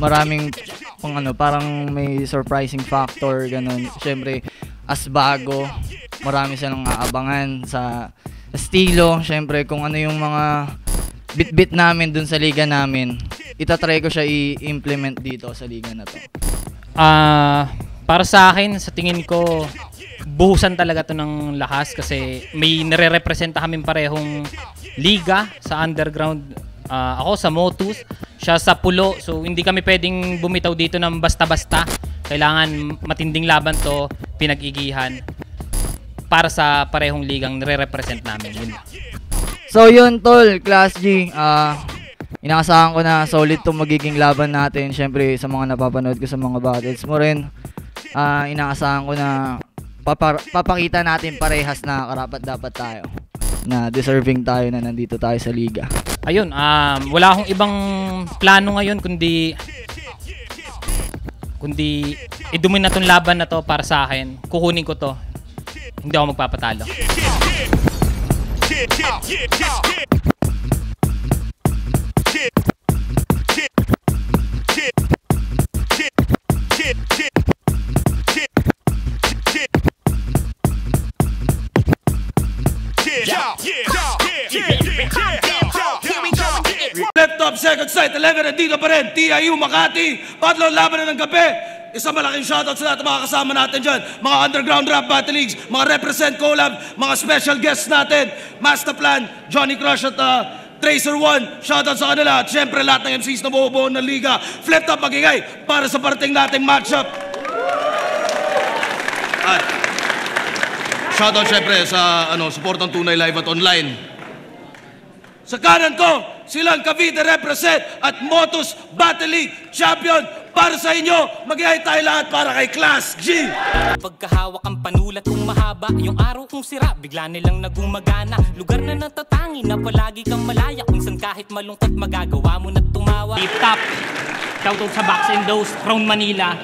Maraming parang may surprising factor ganun. Syempre as bago, marami silang aabangan sa estilo. Syempre kung ano yung mga bit-bit namin dun sa liga namin, itatry ko siya i-implement dito sa liga na to. Para sa akin, sa tingin ko, buhusan talaga to ng lakas kasi may nire-representa kami parehong liga sa underground. Ako sa Motus, siya sa Pulo, so hindi kami pwedeng bumitaw dito ng basta-basta. Kailangan matinding laban to, pinag-igihan para sa parehong ligang nire-represent namin. Yun. So yun tol, Class G, inaasahan ko na solid to magiging laban natin. Syempre sa mga napapanood ko sa mga battles mo rin, inaasahan ko na papakita natin parehas na karapat-dapat tayo, na deserving tayo na nandito tayo sa liga. Ayun, wala akong ibang plano ngayon kundi idumin na tong laban na to para sa akin. Kukunin ko to. Hindi ako magpapatalo. Left top, second sight, 11 nandito pa rin, TIU Makati, Patlon, laban na ng gabi. Isang malaking shoutout sa lahat ng mga kasama natin dyan, mga underground rap battle leagues, mga represent collab, mga special guests natin, Masterplan, Johnny Crush at Tracer One, shoutout sa kanila. At syempre lahat ng MCs na buo-buo ng liga, flip top magingay para sa parating nating matchup. At shoutout syempre sa support ng Tunay Live at online. Sa kanan ko, silang Cavite represent at Motus Battle League Champion. Para sa inyo, mag-ihay tayo lahat para kay Class G. Pagkahawak ang panulat kong mahaba, yung araw kong sira, bigla nilang nagumagana. Lugar na natatangi na palagi kang malaya, kung saan kahit malungkot magagawa mo na tumawa. Deep top, shoutout sa Box and Dose, Crown Manila,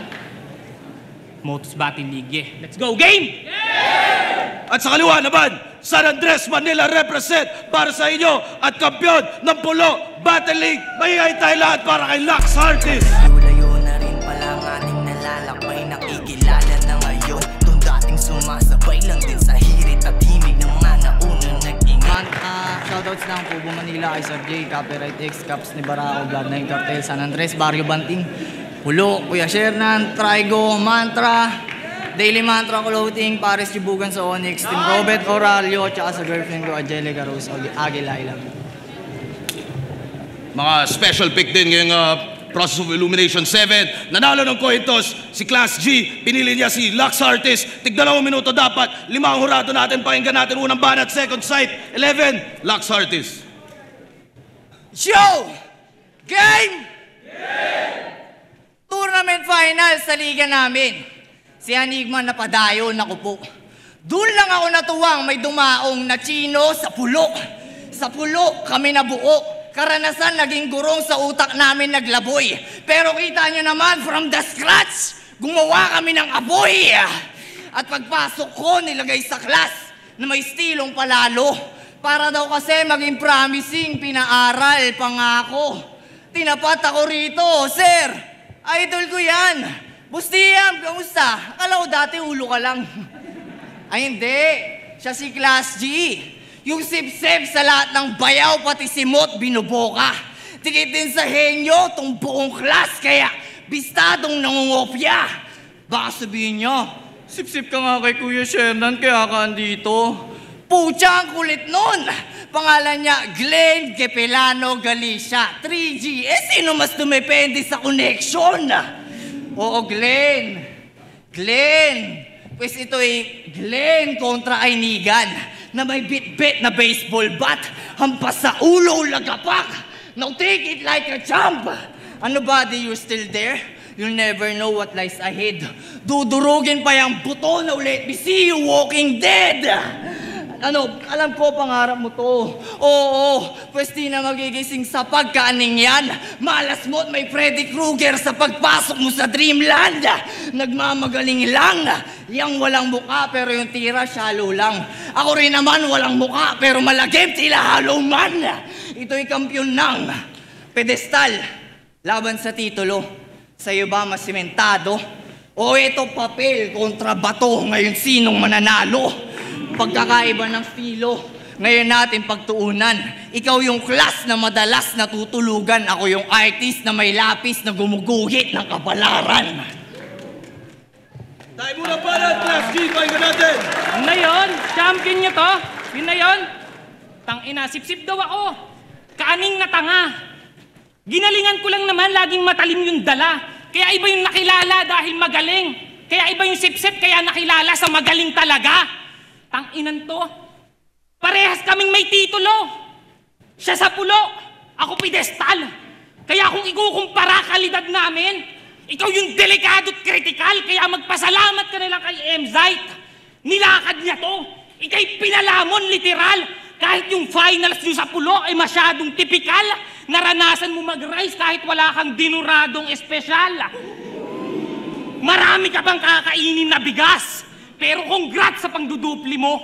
Motus Battle League. Yeah. Let's go, game! Yeah! At sa kaliwa naman, San Andres Manila represent para sa inyo at kampiyon ng Pulo Battle League. Mahihay tayo lahat para kay Lux Artist. Layo na rin pala ang ating nalalakbay, nakikilala na ngayon. Itong dating sumasabay lang din sa hirit at himig ng mga naunang nag-ingay. Shoutouts ng Pubo Manila kay Sir J, Copyright X, Caps ni Barao, Blood 9 Cartel, San Andres, Barrio Banting, Pulo, Kuya Shernan, Trigo, Mantra, Daily Mantra Clothing, Paris Jibugan sa Onyx, Team Robert Oralio, tsaka sa girlfriend ko, Angelica Rose Aguilaila. Mga special pick din ngayong Process of Illumination 7. Nanalo ng coin toss si Class G. Pinili niya si Lux Artist. Tig 2 minuto dapat. 5 ang hurado natin. Pakinggan natin unang banat. Second sight. 11. Lux Artist. Show! Game! Tournament final sa liga namin. Si Enigma napadayo, naku po. Doon lang ako natuwang may dumaong na Chino sa Pulo. Sa Pulo kami nabuo. Karanasan naging gurong sa utak namin naglaboy. Pero kita nyo naman from the scratch, gumawa kami ng apoy. At pagpasok ko nilagay sa class na may stilong palalo. Para daw kasi maging promising, pinaaral pangako. Tinapat ako rito, sir. Idol ko yan. Bustiam, kamusta? Akala ko dati ulo ka lang. Ay hindi, siya si Class G. Yung sip-sip sa lahat ng bayaw, pati simot, binuboka. Tikit din sa henyo, tong buong class, kaya bistadong nangungopya. Baka sabihin niyo, sip-sip ka nga kay Kuya Shernan, kaya ka andito. Pucha, ang kulit nun. Pangalan niya, Glenn Gepelano Galicia, 3G. Sino mas dumepende sa connection? Oo, Glenn. Pues ito Glenn kontra Ainigan na may bit-bit na baseball bat, hampas sa ulo, lagapak. Now take it like a champ. Ano buddy, you're still there? You'll never know what lies ahead. Dudurugin pa yung buto na ulit. We see you walking dead. Ano, alam ko pangarap mo to. Oo, pwes di na magigising sa pagkaaning yan. Malas mo at may Freddy Krueger sa pagpasok mo sa Dreamland. Nagmamagaling lang. Yang walang muka pero yung tira shallow lang. Ako rin naman walang muka pero malagim tila hollow man. Ito'y kampyon ng pedestal. Laban sa titulo. Sa'yo ba mas simentado? O ito papel kontra bato. Ngayon sinong mananalo? Pagkakaiba ng filo. Ngayon natin pagtuunan. Ikaw yung class na madalas natutulugan. Ako yung artist na may lapis na gumuguhit ng kapalaran. Tayo muna para, Class G, pahinga natin. Yun na yun, champion nyo to. Yun na yun. Tangina, sip-sip daw ako. Kaaning na tanga. Ginalingan ko lang naman, laging matalim yung dala. Kaya iba yung nakilala dahil magaling. Kaya iba yung sip-sip, kaya nakilala sa magaling talaga. Tanginan to. Parehas kaming may titulo. Siya sa pulo, ako pedestal. Kaya kung ikukumpara kalidad namin, ikaw yung delikado at kritikal, kaya magpasalamat ka na lang kay Emzite. Nilakad niya to. Ika'y pinalamon, literal. Kahit yung finals nyo sa pulo ay masyadong tipikal. Naranasan mo mag-rise kahit wala kang dinuradong espesyal. Marami ka bang kakainin na bigas? Pero congrats sa pangdudupli mo.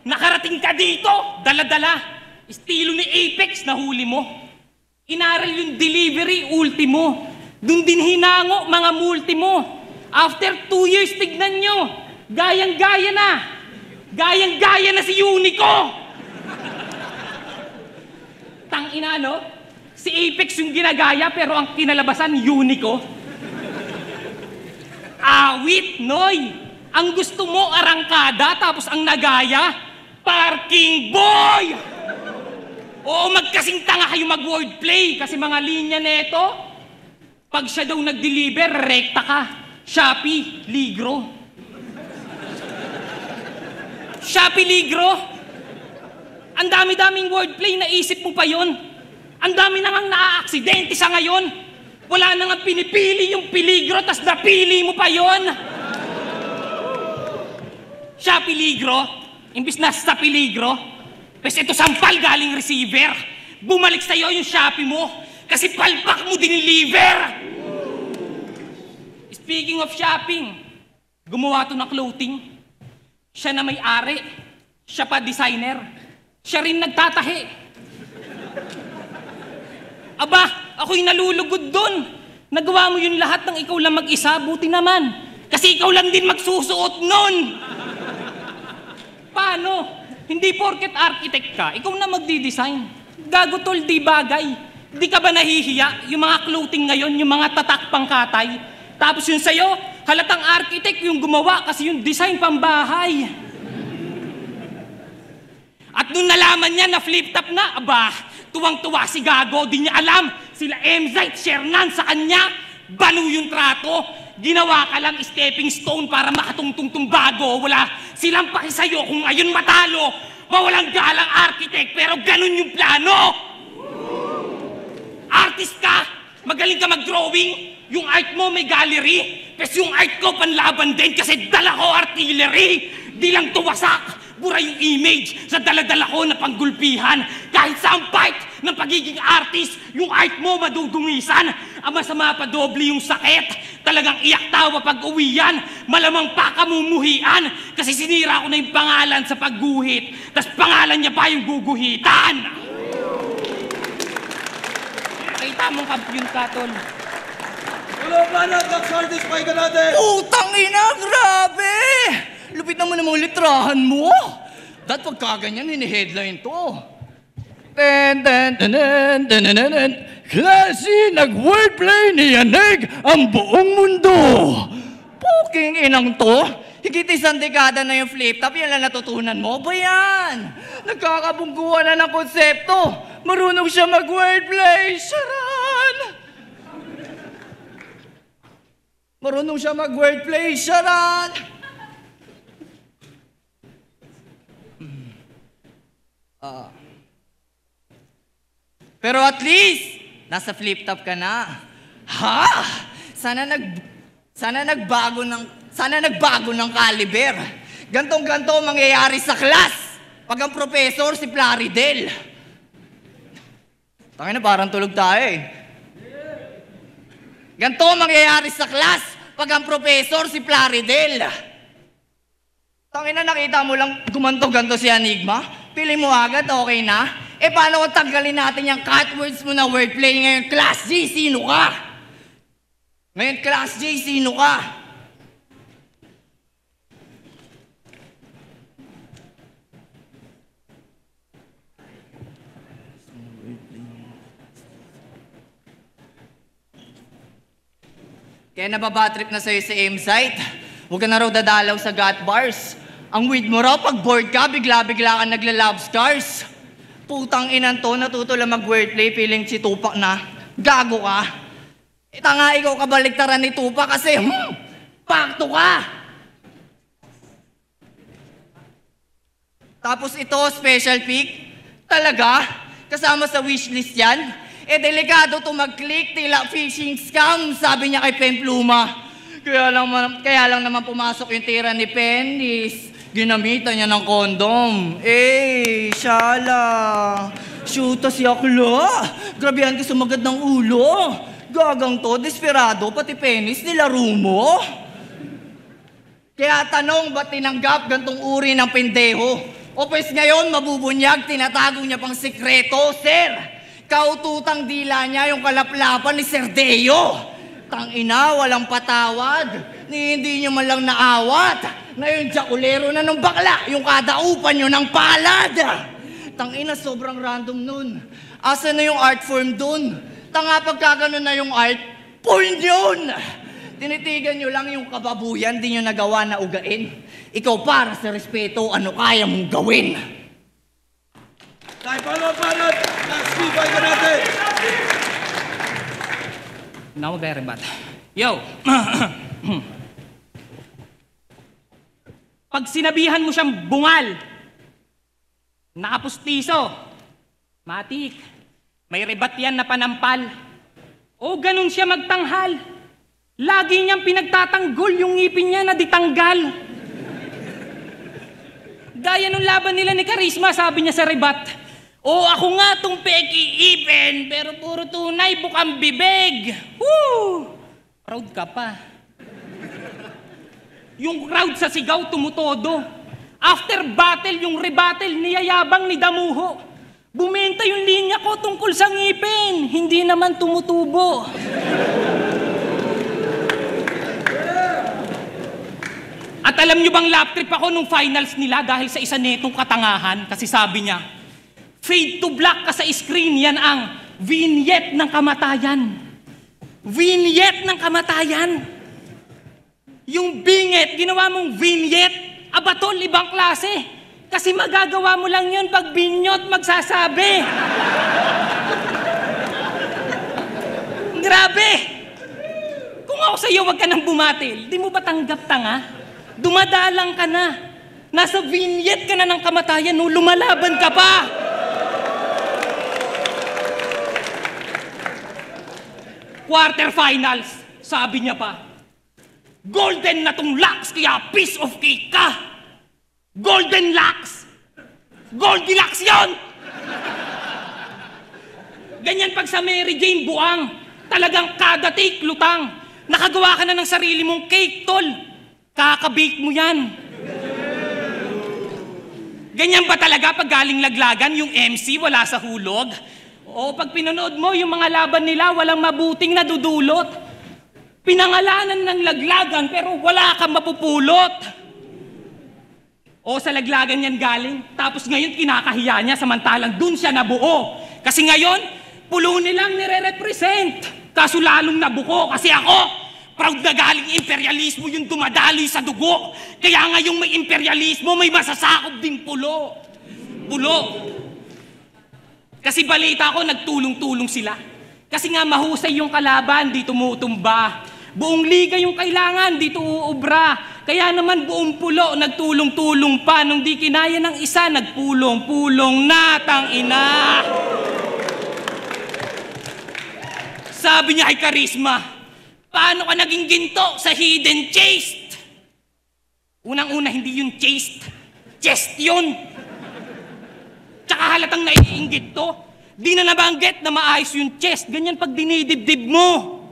Nakarating ka dito, dala-dala. Estilo ni Apex na huli mo. Inaral yung delivery, ultimo. Doon din hinango, mga multi mo. After 2 years, tignan nyo. Gayang-gaya na. Gayang-gaya na si Unico. Tangina, no? Si Apex yung ginagaya, pero ang kinalabasan, Unico. Awit, Noy. Ang gusto mo, arangkada, tapos ang nagaya, parking boy! Oo, magkasing tanga kayo mag-wordplay, kasi mga linya neto, pag siya daw nag-deliver, rekta ka. Shopee, Ligro. Shopee, Ligro. Ang dami-daming wordplay, naisip mo pa yon. Ang dami na ngang naaaksidente sa ngayon. Wala na nga pinipili yung peligro, tas napili mo pa yon. Shopee, Ligro. Imbis na sa peligro, pes ito sampal galing receiver. Bumalik sa'yo yung Shopee mo, kasi palpak mo diniliver. Speaking of shopping, gumawa to ng clothing. Siya na may-ari. Siya pa designer. Siya rin nagtatahi. Aba, ako'y nalulugod doon. Nagawa mo yun lahat ng ikaw lang mag-isa, buti naman. Kasi ikaw lang din magsusuot nun. Paano? Hindi porket architect ka, ikaw na magdi-design. Gago tol, di bagay. Di ka ba nahihiya? Yung mga clothing ngayon, yung mga tatak pangkatay. Tapos yun sa'yo, halatang architect yung gumawa kasi yung design pambahay. At nung nalaman niya na flip-top na, aba, tuwang-tuwa si Gago, di niya alam. Sila Emzite, Shernan sa kanya, banu yung trato. Ginawa ka lang stepping stone para makatungtungtong bago. Wala silang paki sa'yo kung ngayon matalo. Mawalang galang architect, pero ganun yung plano. Artist ka, magaling ka mag-drawing. Yung art mo may gallery, kasi yung art ko panlaban din kasi dala ko artillery. Di lang tuwasak, bura yung image sa dala-dala ko na panggulpihan. Kahit sa ang part ng pagiging artist, yung art mo madudungisan. Ang masama pa doble yung sakit. Talagang iyak tawa pag uwian. Malamang pa kamumuhian kasi sinira ko na yung pangalan sa pagguhit. Tas pangalan niya pa yung guguhitan. Kita mong kampiyon ka, tol. Wala pa na, Dax Artist, pahinga natin. Putang ina, grabe! Lupit naman ang mga litrahan mo. Dahil pagkaganyan, hini-headline to. Klase, nag-wordplay ni Yanig ang buong mundo. Puking inang to. Higit isang dekada na yung flip-top, yan lang natutunan mo ba yan? Nagkakabungguan na ng konsepto. Marunong siya mag-wordplay. Sharan! Marunong siya mag-wordplay. Sharan! Pero at least, nasa flip-top ka na. Ha? Sana nagbago ng caliber. Gantong-ganto mangyayari sa class. Pag ang professor, si Plaridel. Tangina, parang tulog tayo eh. Ganito ang mangyayari sa class pag ang professor, si Plaridel. Tangina, nakita mo lang gumanto-ganto si Enigma? Pili mo agad, okay na? Eh, paano kung tanggalin natin yung cut words mo na wordplay ngayon? Class G, sino ka? Ngayon, Class G, sino ka? Kaya nababatrip na sa'yo si M-Site. Huwag ka na raw dadalaw sa got bars. Ang weird mo raw, pag bored ka, bigla-bigla ka nagla-love scars. Putang inan to, natuto lang mag-wordplay, feeling si Tupac na. Gago ka. Tanga, ikaw kabaliktaran ni Tupac kasi, pakto ka. Tapos ito, special pick. Talaga? Kasama sa wishlist yan? Eh, delikado to mag-click, tila phishing scam, sabi niya kay Pempluma. Kaya lang naman pumasok yung tira ni Pendis. Ginamitan niya ng kondom. Eh, shala. Shoota si Akla. Grabehan ka sumagad ng ulo. Gagang to, desperado, pati penis, nilaro mo. Kaya tanong, ba't tinanggap gantong uri ng pendeho? O pues ngayon, mabubunyag, tinatago niya pang sikreto, sir. Kaututang dila niya yung kalaplapan ni Sir Deo. Tangina, walang patawad. Hindi niyo man lang naawat. Ngayon, jakulero na ng bakla, yung kadaupan nyo ng palad. Tangina, sobrang random nun. Asa na yung art form dun? Tanga, pagkaganon na yung art, porn yun! Tinitigan nyo lang yung kababuyan, di nyo nagawa na ugain. Ikaw para sa respeto, ano kaya mong gawin? Tayo, paano? Speedball ka natin! Na huwag kayo rebat. Yo! Pag sinabihan mo siyang bungal, nakapustiso, matik, may rebat yan na panampal. O ganun siya magtanghal. Lagi niyang pinagtatanggol yung ngipin niya na ditanggal. Gaya nung laban nila ni Charisma, sabi niya sa rebat, o ako nga tong peki-ipin, pero puro tunay bukang bibig. Woo! Proud ka pa. Yung crowd sa sigaw tumutodo. After battle, yung rebuttal, niyayabang ni Damuho. Bumenta yung linya ko tungkol sa ngipin, hindi naman tumutubo. At alam nyo bang lap trip ako nung finals nila dahil sa isa netong katangahan? Kasi sabi niya, fade to black ka sa screen, yan ang vignette ng kamatayan. Vignette ng kamatayan. Yung vignette, ginawa mong vignette, abatol, ibang klase. Kasi magagawa mo lang yun pag binyot magsasabi. Grabe! Kung ako sa'yo, wag ka nang bumatil, di mo ba tanggap tanga? Dumadalang ka na. Nasa vignette ka na ng kamatayan, no? Lumalaban ka pa. Quarterfinals, sabi niya pa, golden na tong locks, kaya piece of cake ka. Golden locks. Goldilocks yun. Ganyan pag sa Mary Jane buang, talagang kada take lutang. Nakagawa ka na ng sarili mong cake, tol. Kakabake mo yan. Ganyan ba talaga pag galing laglagan, yung MC wala sa hulog? O pag pinanood mo, yung mga laban nila, walang mabuting nadudulot. Pinangalanan ng laglagan, pero wala kang mapupulot. O sa laglagan yan galing, tapos ngayon kinakahiya niya, samantalang dun siya nabuo. Kasi ngayon, pulo nilang nire-represent. Kaso lalong nabuko, kasi ako, proud na galing imperialismo yung dumadaloy sa dugo. Kaya ngayong may imperialismo, may masasakop ding pulo. Pulo. Kasi balita ko, nagtulong-tulong sila. Kasi nga mahusay yung kalaban, di tumutumba. Buong liga yung kailangan, di uubra. Kaya naman buong pulo, nagtulong-tulong pa. Nung di kinaya ng isa, nagpulong-pulong na, tangina. Sabi niya kay Charisma, paano ka naging ginto sa hidden chaste? Unang-una, hindi yun chaste. Chest yun. halatang naiinggit to. Di na nabanggit na maayos yung chest. Ganyan pag dinidibdib mo.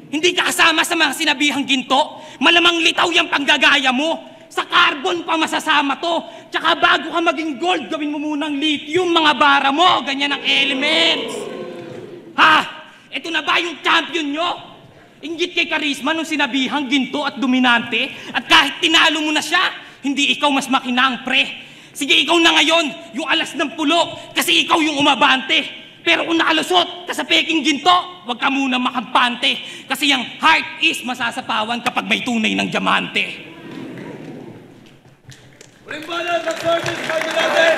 Hindi ka kasama sa mga sinabihang ginto. Malamang litaw yung panggagaya mo. Sa carbon pa masasama to. Tsaka bago ka maging gold, gawin mo munang lithium, mga bara mo. Ganyan ang elements. Ha? Ito na ba yung champion nyo? Inggit kay Charisma nung sinabihang ginto at dominante. At kahit tinalo mo na siya, hindi ikaw mas makinang, pre. Sige, ikaw na ngayon, yung alas ng pulo, kasi ikaw yung umabante. Pero kung nakalusot ka sa peking ginto, huwag ka muna makampante. Kasi yung heart is masasapawan kapag may tunay ng diamante. Uling balas at service, bago natin!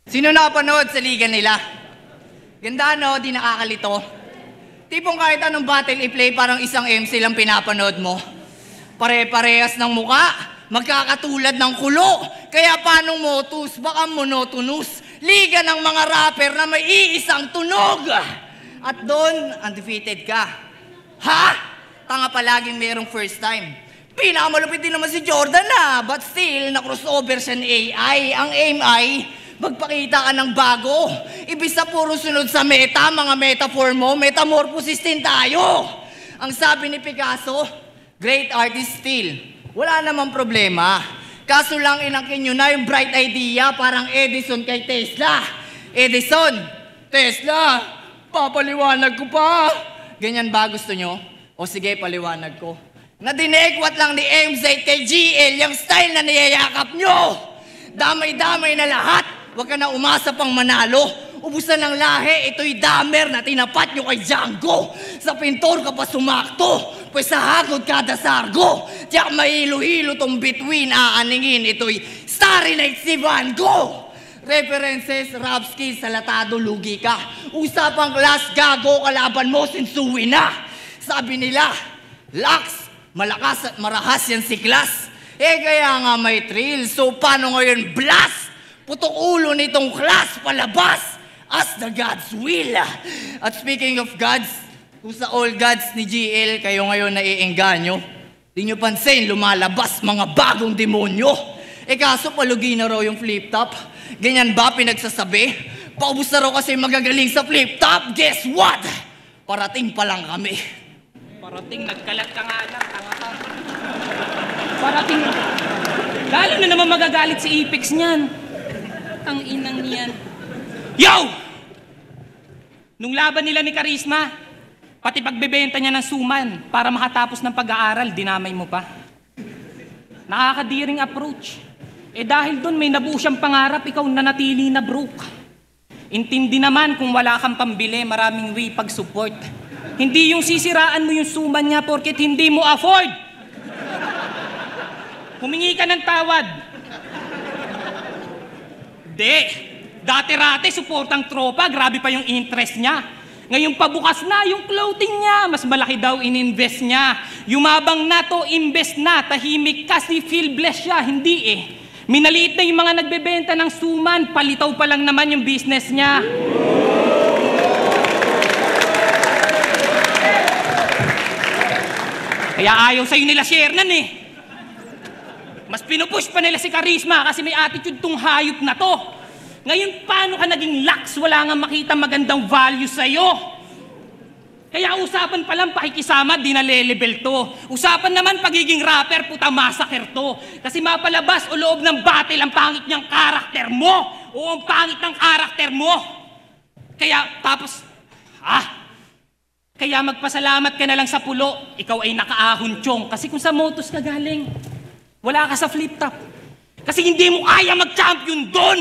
Sino nakapanood sa liga nila? Ganda no, di nakakalito. Tipong kahit anong battle i-play, parang isang MC lang pinapanood mo. Pare-parehas ng muka, magkakatulad ng kulo. Kaya paano motus, baka monotonous. Liga ng mga rapper na may iisang tunog. At doon, undefeated ka. Ha? Tanga palaging merong first time. Pinakamalupit din naman si Jordan but still, na-crossover siya ng AI. Ang aim ay, magpakita ka ng bago. Ibig sa puro sunod sa meta, mga metaphor mo, metamorphosis din tayo. Ang sabi ni Picasso, great artist still. Wala namang problema. Kaso lang inangkin nyo na yung bright idea, parang Edison kay Tesla. Edison, Tesla, papaliwanag ko pa. Ganyan ba gusto nyo? O sige, paliwanag ko. Nadinegwat lang ni MZ kay GL yung style na niyayakap nyo. Damay-damay na lahat. Huwag ka na umasa pang manalo. Ubusan ng lahi, ito'y damer na tinapat nyo kay Django. Sa pintor ka pa sumakto, pues sa hagod kada sargo. Tiyak mahilo-hilo tong between aaningin, ito'y Starry Night si Van Gogh. References, rap skills, salatado, lugi ka. Usapang class, gago, kalaban mo, sinsuwi na. Sabi nila, Lax, malakas at marahas yan si Class. Kaya nga may thrill, so paano ngayon blast? Putok ulo nitong class palabas as the God's will. At speaking of gods, kung sa all gods ni GL kayo ngayon naiengganyo, di nyo pansin lumalabas mga bagong demonyo. Kaso palugi na raw yung flip top. Ganyan ba pinagsasabi? Paubos na raw kasi magagaling sa flip top. Guess what? Parating pa lang kami. Parating, nagkalat ka nga lang, tanga ka. Parating, lalo na naman magagalit si Apex niyan. Ang inang niyan. Yo! Nung laban nila ni Charisma, pati pagbebenta niya ng suman para makatapos ng pag-aaral, dinamay mo pa. Nakakadiring approach. Dahil doon may nabuo siyang pangarap, ikaw nanatili na broke. Intindi naman kung wala kang pambili, maraming way pag-support. Hindi yung sisiraan mo yung suman niya porket hindi mo afford. Humingi ka ng tawad. Dati-rate, supportang tropa, grabe pa yung interest niya. Ngayon pabukas na yung clothing niya, mas malaki daw in-invest niya. Yumabang na to, invest na, tahimik kasi feel blessed siya, hindi eh. Minaliit na yung mga nagbebenta ng suman, palitaw pa lang naman yung business niya. Kaya ayaw sa'yo nila share nan eh. Mas pinupush pa nila si Charisma kasi may attitude tong hayop na to. Ngayon, paano ka naging lax? Wala nga makita magandang value sa'yo. Kaya usapan pa lang pakikisama, di na le-level to. Usapan naman pagiging rapper, puta massacre to. Kasi mapalabas o loob ng battle ang pangit niyang karakter mo. O ang pangit ng karakter mo. Kaya tapos, kaya magpasalamat ka na lang sa pulo. Ikaw ay nakaahon tiyong. Kasi kung sa motos ka galing, wala ka sa flip top. Kasi hindi mo kaya mag-champion doon.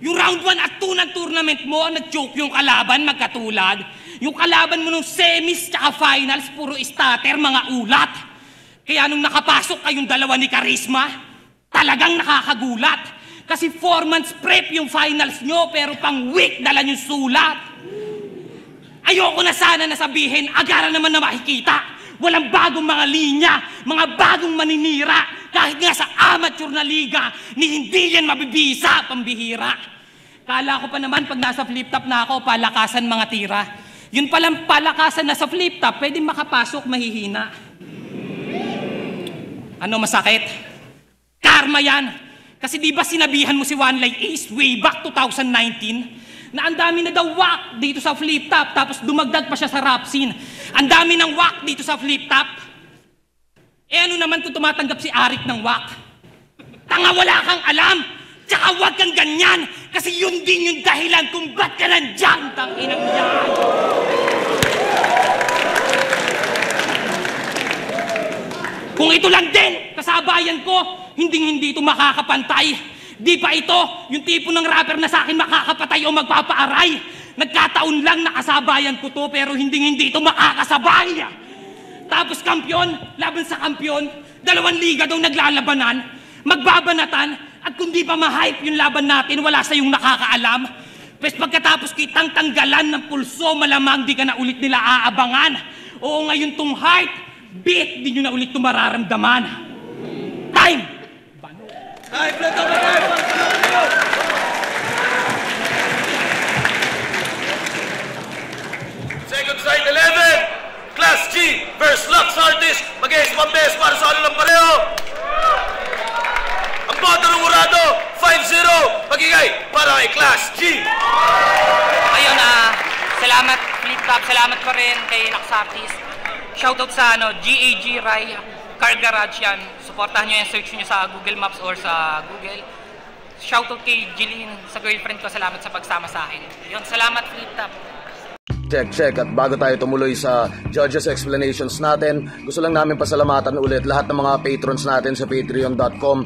Yung round 1 at 2 ng tournament mo, nag-choke yung kalaban, magkatulad. Yung kalaban mo nung semis tsaka finals, puro starter, mga ulat. Kaya nung nakapasok kayong dalawa ni Charisma, talagang nakakagulat. Kasi 4 months prep yung finals nyo, pero pang week dala yung sulat. Ayoko na sana nasabihin, agara naman na makikita. Walang bagong mga linya, mga bagong maninira. Kahit nga sa amateur na liga, ni hindi yan mabibisa, pambihira. Kala ko pa naman pag nasa flip top na ako, palakasan mga tira. Yun palang palakasan na sa flip top, pwede makapasok, mahihina. Ano masakit? Karma yan. Kasi di ba sinabihan mo si One Light Ace way back 2019 na ang dami na daw whack dito sa flip top, tapos dumagdag pa siya sa rap scene. Ang dami ng whack dito sa flip top. Eh ano naman kung tumatanggap si Arik ng whack? Tanga, wala kang alam! Tsaka huwag kang ganyan! Kasi yun din yung dahilan kung ba't ka nandyan, tanginang yan! Kung ito lang din, kasabayan ko, hindi ito makakapantay. Di pa ito, yung tipo ng rapper na sa akin makakapatay o magpapaaray. Nagkataon lang na kasabayan ko to, pero hindi ito makakasabay. Tapos kampiyon, laban sa kampiyon, 2 liga daw naglalabanan, magbabanatan, at kung di pa ma-hype yung laban natin, wala sa yung nakakaalam. Pes pagkatapos kitang tanggalan ng pulso, malamang di ka na ulit nila aabangan. Oo, ngayon tong hype, beat, di nyo na ulit ito mararamdaman. Time! Time! Let's go! Time! Second side 11! Class G versus Lux Artist. Mag-ace one best para sa ano ng pareho. Ang boto ng Urado, 5-0. Magigay para kay Class G. Ayun, salamat Flip Top, salamat pa rin kay Lux Artist. Shoutout sa GAG Rai Car Garage yan. Suportahan nyo yan, search nyo sa Google Maps or sa Google. Shoutout kay Jillian, sa girlfriend ko, salamat sa pagsama sa akin. Yun, salamat Flip Top. Check. At bago tayo tumuloy sa judges explanations natin, gusto lang namin pasalamatan ulit lahat ng mga patrons natin sa patreon.com.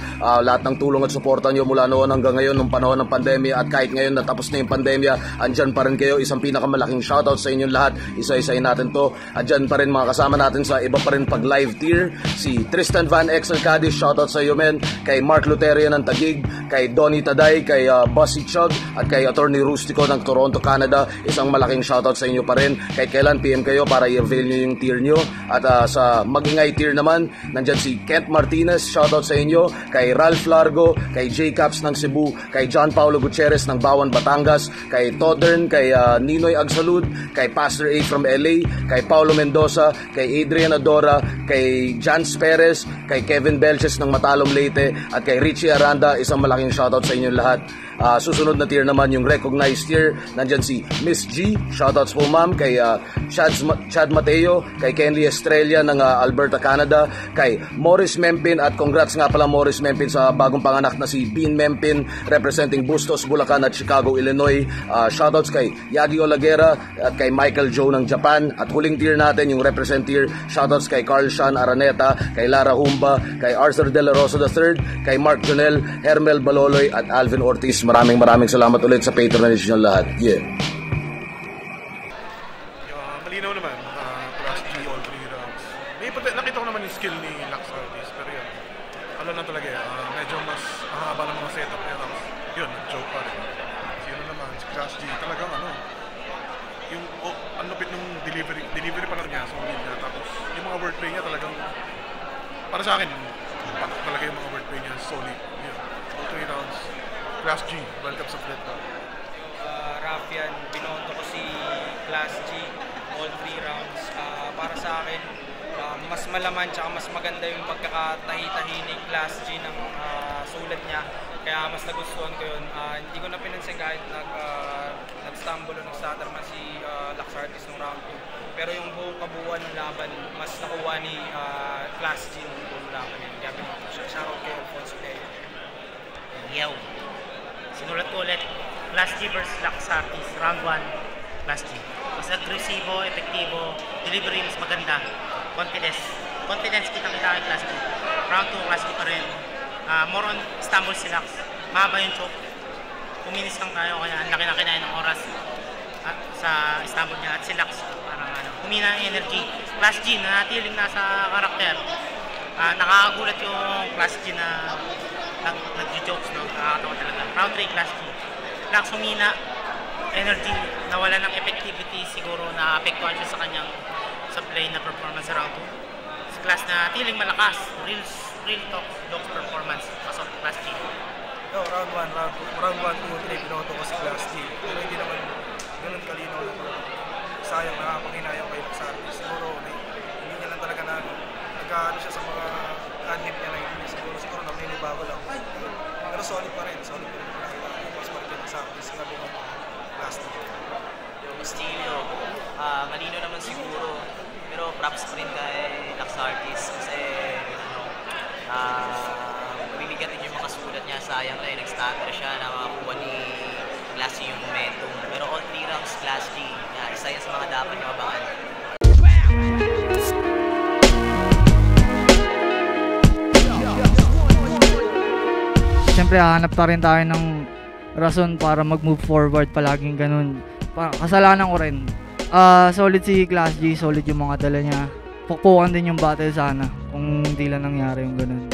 Lahat ng tulong at suporta nyo mula noon hanggang ngayon nung panahon ng pandemya, at kahit ngayon natapos na yung pandemya, andyan pa rin kayo. Isang pinakamalaking shoutout sa inyong lahat. Isa-isayin natin to. Andyan pa rin mga kasama natin sa iba pa rin pag live tier. Si Tristan Van Exel Cadiz, shoutout sa iyo men. Kay Mark Luteria ng Taguig, kay Donnie Taday, kay Bossy Chug, at kay Attorney Rustico ng Toronto, Canada. Isang malaking shoutout sa inyo pa rin. Kahit kailan PM kayo para i-avail nyo yung tier nyo. At sa Magingay tier naman, nandyan si Kent Martinez, shoutout sa inyo. Kay Ralph Largo, kay J Caps ng Cebu, kay John Paulo Gutierrez ng Bawan, Batangas, kay Todern, kay Ninoy Agsalud, kay Pastor A from LA, kay Paulo Mendoza, kay Adrian Adora, kay Jans Perez, kay Kevin Belches ng Matalom, Leyte, at kay Richie Aranda. Isang malaking shoutout sa inyo lahat. Susunod na tier naman yung recognized tier. Nandyan si Miss G, shoutouts po ma'am, kay Chad Mateo, kay Kenley Estrella ng Alberta, Canada, kay Morris Mempin, at congrats nga pala Morris Mempin sa bagong panganak na si Bean Mempin representing Bustos, Bulacan at Chicago, Illinois. Shoutouts kay Yagi Olaguera at kay Michael Joe ng Japan. At huling tier natin yung represent tier, shoutouts kay Carl Sean Araneta, kay Lara Humba, kay Arthur De La Rosa III, kay Mark Jonel, Hermel Baloloy at Alvin Ortiz. Maraming salamat ulit sa patronage nyo lahat. Yeah. Malinaw naman, Class G all 3 rounds. Nakita ko naman yung skill ni Lux Artist, pero yun, ano lang talaga medyo mas mahaba ng mga setup niya. Yun, joke pa rin. Sino naman, si Class G, talagang yung ang lupit ng delivery pa lang niya, solid niya. Tapos yung mga wordplay niya talagang, para sa akin, patok talaga yung mga wordplay niya, solid. Yun, all 3 rounds. Class G, welcome sa Flip Top. Rafian, binoto ko si Class G, all 3 rounds. Para sa akin, mas malaman tsaka mas maganda yung pagkakatahi-tahi ni Class G ng sulat niya. Kaya mas nagustuhan ko yun. Hindi ko na pinansin kahit nag-stumble o nag-stutterman si Lux Artist ng round 2. Pero yung buong kabuuan ng laban, mas nakuha ni Class G ng buong laban yun. Kaya binoto ko siya. Shoutout kay Alfonso Player. Yo! Sinulat ko ulit, Class G versus Lux Artist, round 1, Class G. Mas agresibo, epektibo, delivery mas maganda, confidence kita-kita kay Class G. Round 2, Class G pa rin. More on stumble si Lux, mahaba yung choke, kuminis lang tayo, kaya ang laki na kinain ng oras sa stumble niya, at si Lux, parang humina ang energy. Class G, nanatiling nasa karakter. Nakakagulat yung Class G na nag-jokes, no? Nakakatawa talaga. Round 3, Class G. Lux humina, energy, nawala ng effectivity, siguro na-apektuhan siya sa kanyang sa play na performance sa round 2. Sa Class na tiling malakas, real talk, dogs performance. Pasok, Class G. No, round 1, 2, 3, binoto ko si Class G. Pero hindi naman ganun kalinaw na sayang na panghinayang kay Laxartis. Siguro hindi niya lang talaga nag-ano siya sa mga anhip niya na hindi niya siguro naninibago lang. Pero solid pa rin. Mas pa rin kay Laxartis. Sabi mo, last year. Yung Castillo, malino naman siguro. Pero props pa rin kay Laxartis kasi bibigatin yung mga sulat niya. Sayang na nag-stutter siya na makakuha ni Class G yung momentum. Pero all 3 rounds Class G, isa yan sa mga dapat nyo abangan. Siyempre, hahanap pa rin tayo ng rason para mag-move forward, palaging ganun. Kasalanan ko rin. Solid si Class G, solid yung mga dala niya. Pukpukan din yung battle sana kung hindi lang nangyari yung ganun.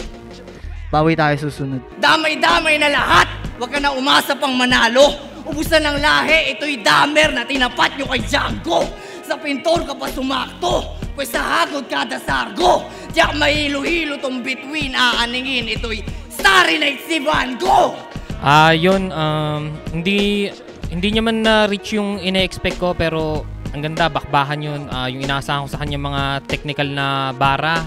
Bawi tayo susunod. Damay-damay na lahat! Huwag ka na umasa pang manalo! Ubusan ng lahi, ito'y damer na tinapat nyo kay Django! Sa pintor ka pa sumakto, pues sa hagod kada sargo! Diyak mahilo-hilo tong between aaningin, ito'y Starry Night si Van Gogh! Yun, hindi niya man na-reach yung ina-expect ko, pero ang ganda, bakbahan yun. Yung inaasahan ko sa kanya mga technical na bara,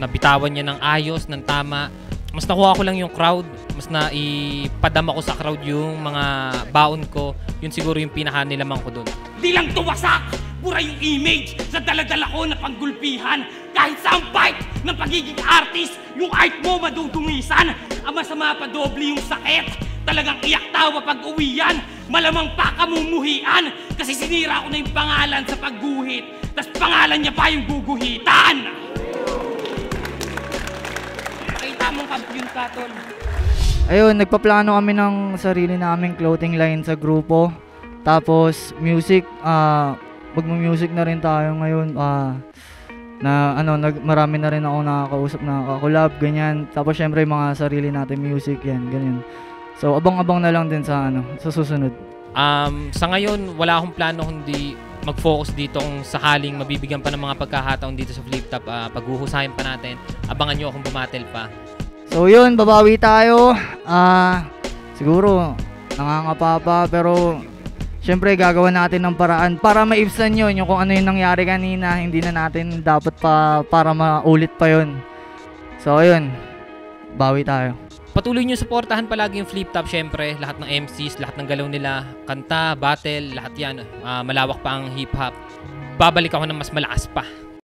nabitawan niya ng ayos, ng tama. Mas nakuha ko lang yung crowd, mas naipadama ko sa crowd yung mga baon ko. Yun siguro yung pinaka-nilamang ko dun. Di lang tuwasak, pura yung image sa daladala ko na panggulpihan. Kahit sa fight ng pagiging artist, yung art mo madudungisan. Ang masama pa doble yung sakit. Talagang iyak tawa pag uwian. Malamang pa kamumuhian. Kasi sinira ko na yung pangalan sa pagguhit. Tas pangalan niya pa yung guguhitan. Tamang kampiyon ka, tol. Ayun, nagpaplano kami ng sarili naming clothing line sa grupo. Tapos music, magmu-music na rin tayo ngayon. Marami na rin ako nakakausap na collab, ganyan. Tapos syempre mga sarili natin music, yan, ganyan. So abang-abang na lang din sa susunod. Sa ngayon, wala akong plano kundi mag-focus dito kung sakaling mabibigyan pa ng mga pagkakataon dito sa Flip Top. Paghuhusayan pa natin, abangan nyo akong bumatel pa. So yun, babawi tayo. Siguro nangangapa pa, pero syempre gagawa natin ng paraan para maibsan yun, yung kung ano yung nangyari kanina. Hindi na natin dapat pa para maulit pa yun. So yun, bawi tayo. Patuloy nyo suportahan palagi yung Flip Top, syempre. Lahat ng MCs, lahat ng galaw nila, kanta, battle, lahat yan. Malawak pa ang hip-hop. Babalik ako ng mas malakas pa.